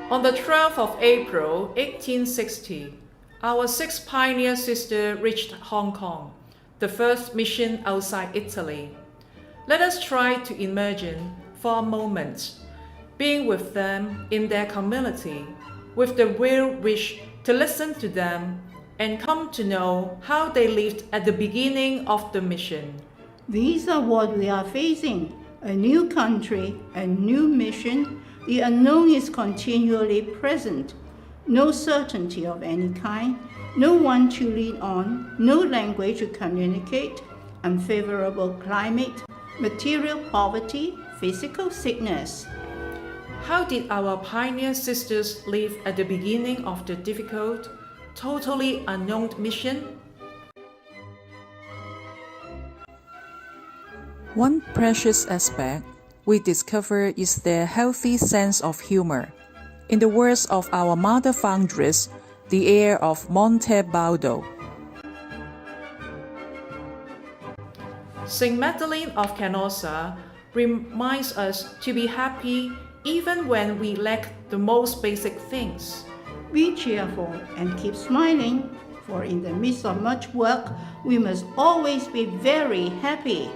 On the 12th of April 1860, our sixth pioneer sister reached Hong Kong, the first mission outside Italy. Let us try to imagine for a moment being with them in their community, with the real wish to listen to them and come to know how they lived at the beginning of the mission. These are what we are facing: a new country, a new mission. The unknown is continually present. No certainty of any kind, no one to lean on, no language to communicate, unfavorable climate, material poverty, physical sickness. How did our pioneer sisters live at the beginning of the difficult, totally unknown mission? One precious aspect we discover is their healthy sense of humor. In the words of our mother foundress, the heir of Monte Baldo, Saint Magdalene of Canossa reminds us to be happy even when we lack the most basic things. Be cheerful and keep smiling, for in the midst of much work, we must always be very happy.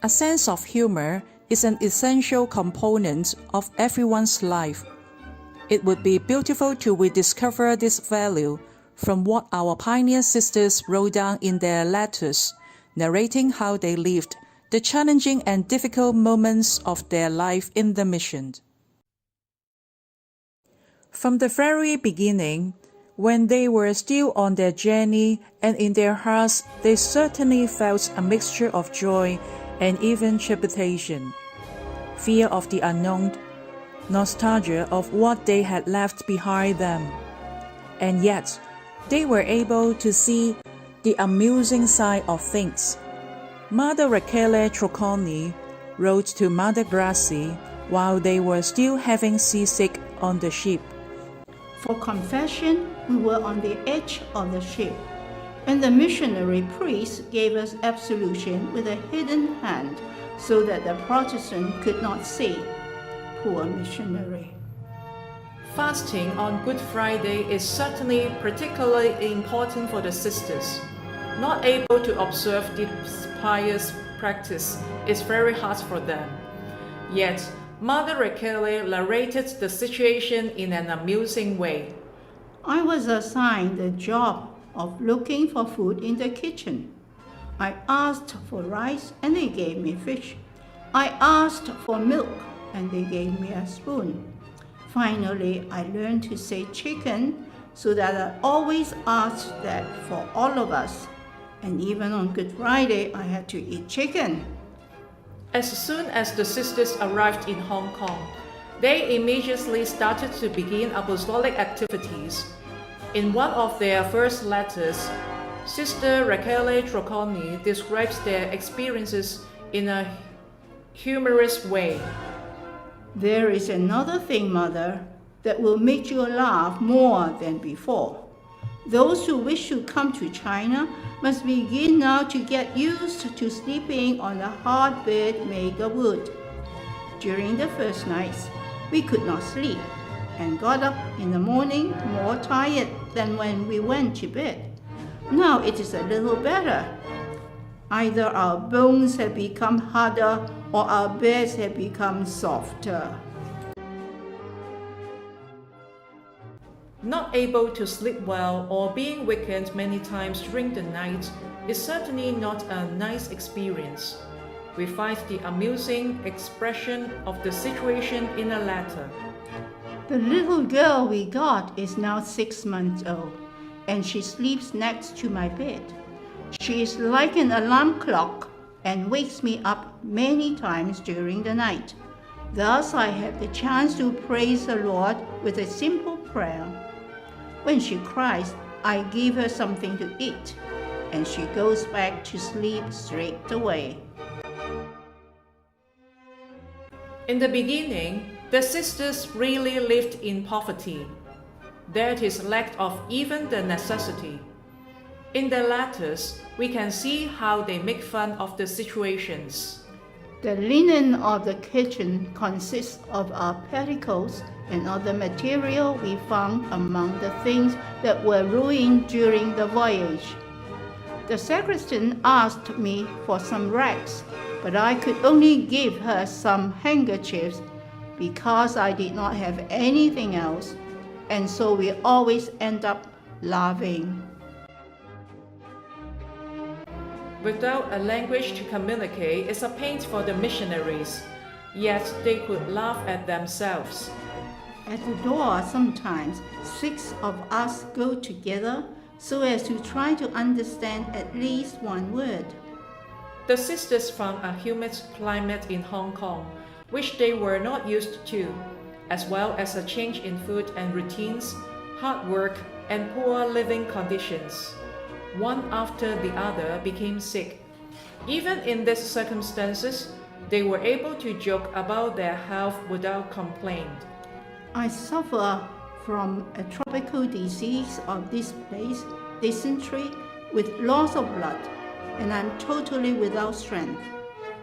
A sense of humor is an essential component of everyone's life. It would be beautiful to rediscover this value from what our pioneer sisters wrote down in their letters, narrating how they lived the challenging and difficult moments of their life in the mission. From the very beginning, when they were still on their journey, and in their hearts they certainly felt a mixture of joy and even trepidation, fear of the unknown, nostalgia of what they had left behind them. And yet, they were able to see the amusing side of things. Mother Rachele Trocconi wrote to Mother Gracie while they were still having seasick on the ship. For confession, we were on the edge of the ship, and the missionary priest gave us absolution with a hidden hand so that the Protestant could not see. Poor missionary. Fasting on Good Friday is certainly particularly important for the sisters. Not able to observe this pious practice is very hard for them. Yet, Mother Rachele narrated the situation in an amusing way. I was assigned the job of looking for food in the kitchen. I asked for rice and they gave me fish. I asked for milk and they gave me a spoon. Finally, I learned to say chicken, so that I always asked that for all of us. And even on Good Friday, I had to eat chicken. As soon as the sisters arrived in Hong Kong, they immediately started to begin apostolic activities. In one of their first letters, Sister Rachele Trocconi describes their experiences in a humorous way. There is another thing, Mother, that will make you laugh more than before. Those who wish to come to China must begin now to get used to sleeping on a hard bed made of wood. During the first nights, we could not sleep and got up in the morning more tired than when we went to bed. Now it is a little better. Either our bones have become harder or our beds have become softer. Not able to sleep well or being wakened many times during the night is certainly not a nice experience. We find the amusing expression of the situation in a letter. The little girl we got is now 6 months old, and she sleeps next to my bed. She is like an alarm clock and wakes me up many times during the night. Thus I have the chance to praise the Lord with a simple prayer. When she cries, I give her something to eat, and she goes back to sleep straight away. In the beginning, the sisters really lived in poverty. There is lack of even the necessity. In their letters, we can see how they make fun of the situations. The linen of the kitchen consists of our petticoats and other material we found among the things that were ruined during the voyage. The sacristan asked me for some rags, but I could only give her some handkerchiefs because I did not have anything else, and so we always end up laughing. Without a language to communicate is a pain for the missionaries, yet they could laugh at themselves. At the door, sometimes 6 of us go together so as to try to understand at least one word. The sisters found a humid climate in Hong Kong, which they were not used to, as well as a change in food and routines, hard work, and poor living conditions. One after the other became sick. Even in these circumstances, they were able to joke about their health without complaint. I suffer from a tropical disease of this place, dysentery, with loss of blood, and I'm totally without strength.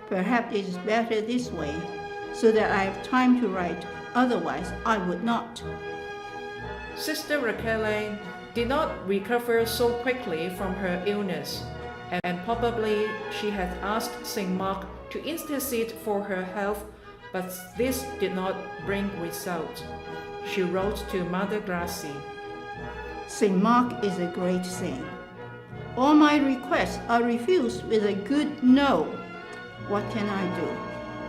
Perhaps it is better this way, so that I have time to write, otherwise I would not. Sister Raquel did not recover so quickly from her illness, and probably she had asked St. Mark to intercede for her health, but this did not bring result. She wrote to Mother Gracie, St. Mark is a great saint. All my requests are refused with a good no. What can I do?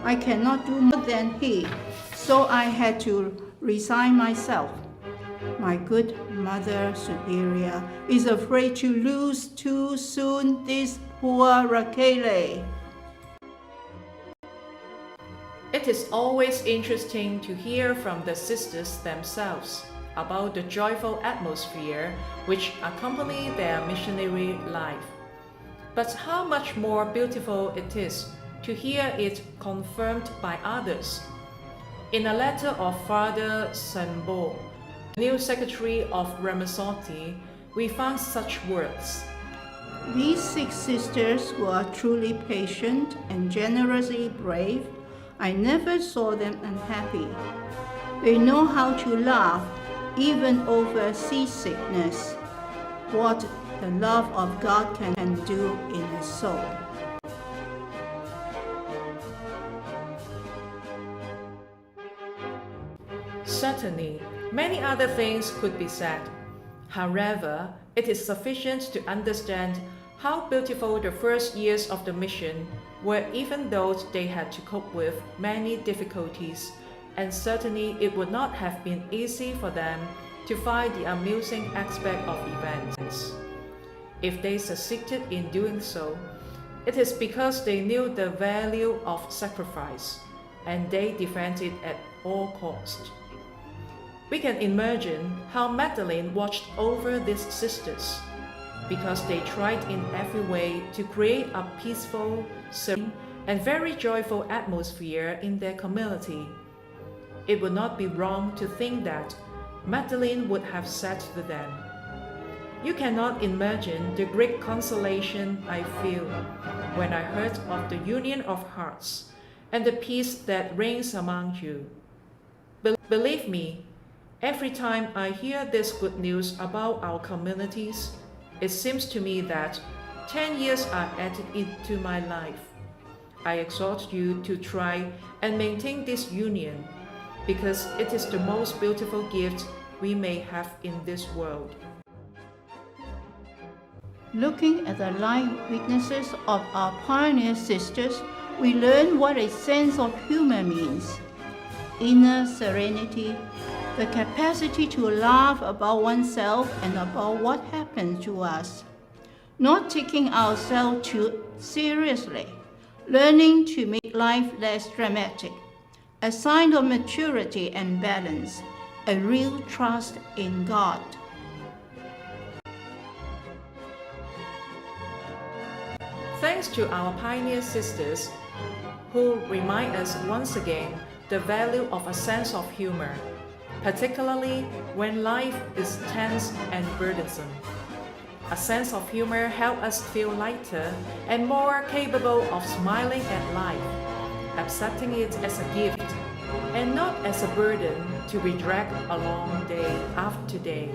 I cannot do more than he, so I had to resign myself. My good Mother Superior is afraid to lose too soon this poor Raquel. It is always interesting to hear from the sisters themselves about the joyful atmosphere which accompany their missionary life. But how much more beautiful it is to hear it confirmed by others. In a letter of Father Sambo, new secretary of Ramazotti, we found such words. These 6 sisters who are truly patient and generously brave, I never saw them unhappy. They know how to laugh even over seasickness, what the love of God can do in a soul. Certainly, many other things could be said. However, it is sufficient to understand how beautiful the first years of the mission were, even though they had to cope with many difficulties, and certainly it would not have been easy for them to find the amusing aspect of events. If they succeeded in doing so, it is because they knew the value of sacrifice, and they defended it at all costs. We can imagine how Magdalene watched over these sisters, because they tried in every way to create a peaceful, serene, and very joyful atmosphere in their community. It would not be wrong to think that Magdalene would have said to them, "You cannot imagine the great consolation I feel when I heard of the union of hearts and the peace that reigns among you. Believe me, every time I hear this good news about our communities, it seems to me that 10 years are added into my life. I exhort you to try and maintain this union, because it is the most beautiful gift we may have in this world." Looking at the life witnesses of our pioneer sisters, we learn what a sense of humor means. Inner serenity, the capacity to laugh about oneself and about what happens to us. Not taking ourselves too seriously, learning to make life less dramatic. A sign of maturity and balance, a real trust in God. Thanks to our pioneer sisters, who remind us once again the value of a sense of humor, particularly when life is tense and burdensome. A sense of humor helps us feel lighter and more capable of smiling at life, accepting it as a gift and not as a burden to be dragged along day after day.